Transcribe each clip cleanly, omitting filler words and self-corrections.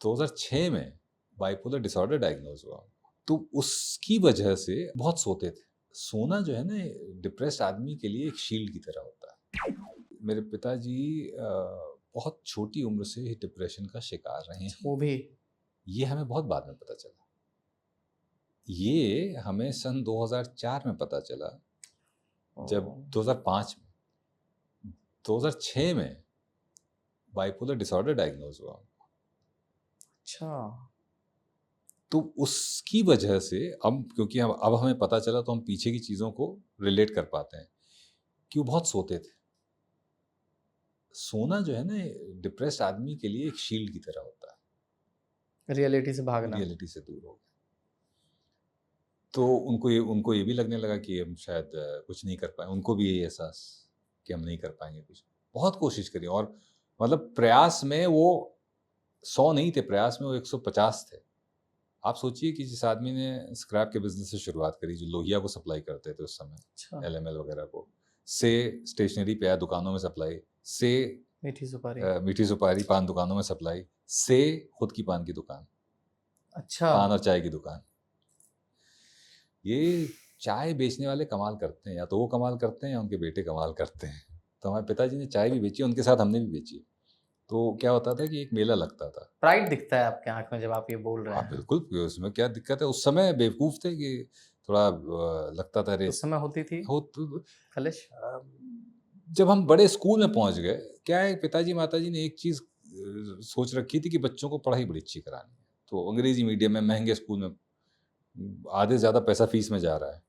2006 में bipolar disorder diagnose हुआ, तो उसकी वजह से बहुत सोते थे। सोना जो है ना डिप्रेस्ड आदमी के लिए एक शील्ड की तरह होता है। मेरे पिताजी बहुत छोटी उम्र से ही डिप्रेशन का शिकार रहे हैं। वो भी ये हमें बहुत बाद में पता चला। ये हमें सन 2004 में पता चला, जब 2005 में 2006 में बाइपोलर डिसऑर्डर डायग्नोज हुआ। अच्छा, तो उसकी वजह से क्योंकि अब हमें पता चला तो हम पीछे की चीज़ों को रिलेट कर पाते हैं कि वो बहुत सोते थे। सोना जो है ना डिप्रेस्ड आदमी के लिए एक शील्ड की तरह होता है। रियलिटी से भागना, रियलिटी से दूर हो गए तो उनको ये भी लगने लगा कि हम शायद कुछ नहीं कर पाए। उनको भी यही एहसास कि हम नहीं कर पाएंगे कुछ। बहुत कोशिश करी और मतलब प्रयास में वो 100 नहीं थे, प्रयास में वो 150 थे। आप सोचिए कि जिस आदमी ने स्क्रैप के बिजनेस से शुरुआत करी, जो लोहिया को सप्लाई करते थे उस समय, अच्छा, LML वगैरह को, से स्टेशनरी पे आया दुकानों में सप्लाई, से मीठी सुपारी पान दुकानों में सप्लाई, से खुद की पान की दुकान, अच्छा, पान और चाय की दुकान। ये चाय बेचने वाले कमाल करते हैं, या तो वो कमाल करते हैं या उनके बेटे कमाल करते हैं। तो हमारे पिताजी ने चाय भी बेची, उनके साथ हमने भी बेची। तो क्या होता था कि एक मेला लगता था। प्राइड दिखता है आपके आंख में जब आप ये बोल रहे हाँ हैं। बिल्कुल, उसमें क्या दिक्कत है। उस समय बेवकूफ़ थे कि थोड़ा लगता था उस समय होती थी हो तो खलिश। जब हम बड़े स्कूल में पहुंच गए, क्या है, पिताजी माताजी ने एक चीज़ सोच रखी थी कि बच्चों को पढ़ाई बड़ी अच्छी करानी है। तो अंग्रेजी मीडियम में महंगे स्कूल में आधे से ज़्यादा पैसा फीस में जा रहा है,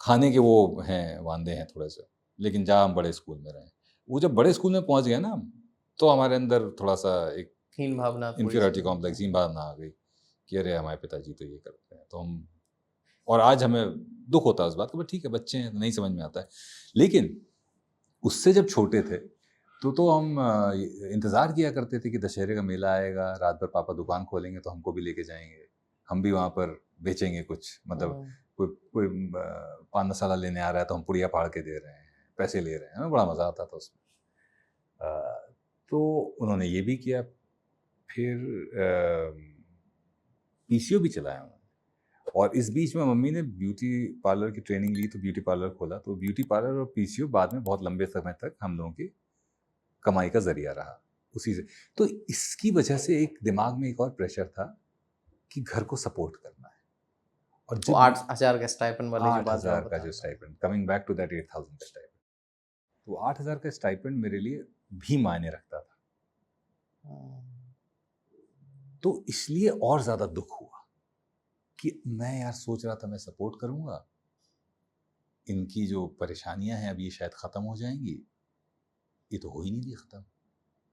खाने के वो हैं वांदे हैं थोड़े से, लेकिन जा हम बड़े स्कूल में रहे। वो जब बड़े स्कूल में पहुंच गए ना, तो हमारे अंदर थोड़ा सा एक हीन भावना, इन्फीरियरिटी कॉम्प्लेक्स, हीन भावना आ गई कि अरे हमारे पिताजी तो ये करते हैं तो हम। और आज हमें दुख होता है उस बात का, ठीक है बच्चे हैं नहीं समझ में आता है। लेकिन उससे जब छोटे थे तो हम इंतज़ार किया करते थे कि दशहरे का मेला आएगा, रात भर पापा दुकान खोलेंगे तो हमको भी लेके जाएंगे, हम भी वहाँ पर बेचेंगे कुछ। मतलब कोई पान मसाला लेने आ रहा है तो हम पुड़िया फाड़ के दे रहे हैं, पैसे ले रहे हैं, हमें बड़ा मज़ा आता था उसमें। तो उन्होंने ये भी किया। फिर PCO भी चलाया उन्होंने। और इस बीच में मम्मी ने ब्यूटी पार्लर की ट्रेनिंग ली, तो ब्यूटी पार्लर खोला। तो ब्यूटी पार्लर और PCO बाद में बहुत लंबे समय तक हम लोगों की कमाई का जरिया रहा उसी से। तो इसकी वजह से एक दिमाग में एक और प्रेशर था कि घर को सपोर्ट करना है। और वो 8,000 का स्टाइपेंड वाली जो बात 8,000 का जो stipend, coming back to that 8,000 का स्टाइपेंड, तो 8,000 का स्टाइपेंड मेरे लिए भी मायने रखता था। तो इसलिए और ज़्यादा दुख हुआ कि मैं यार सोच रहा था मैं सपोर्ट करूंगा, इनकी जो परेशानियां हैं अब ये शायद ख़त्म हो जाएंगी, ये तो हो ही नहीं रही ख़त्म।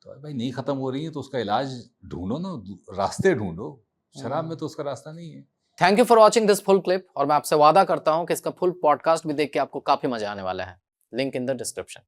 तो भाई नहीं ख़त्म हो रही है तो उसका इलाज ढूंढो ना, रास्ते ढूंढो। शराब में तो उसका रास्ता नहीं है। Thank you for watching this full clip, और मैं आपसे वादा करता हूं कि इसका फुल पॉडकास्ट भी देख के आपको काफी मजा आने वाला है। Link in the description.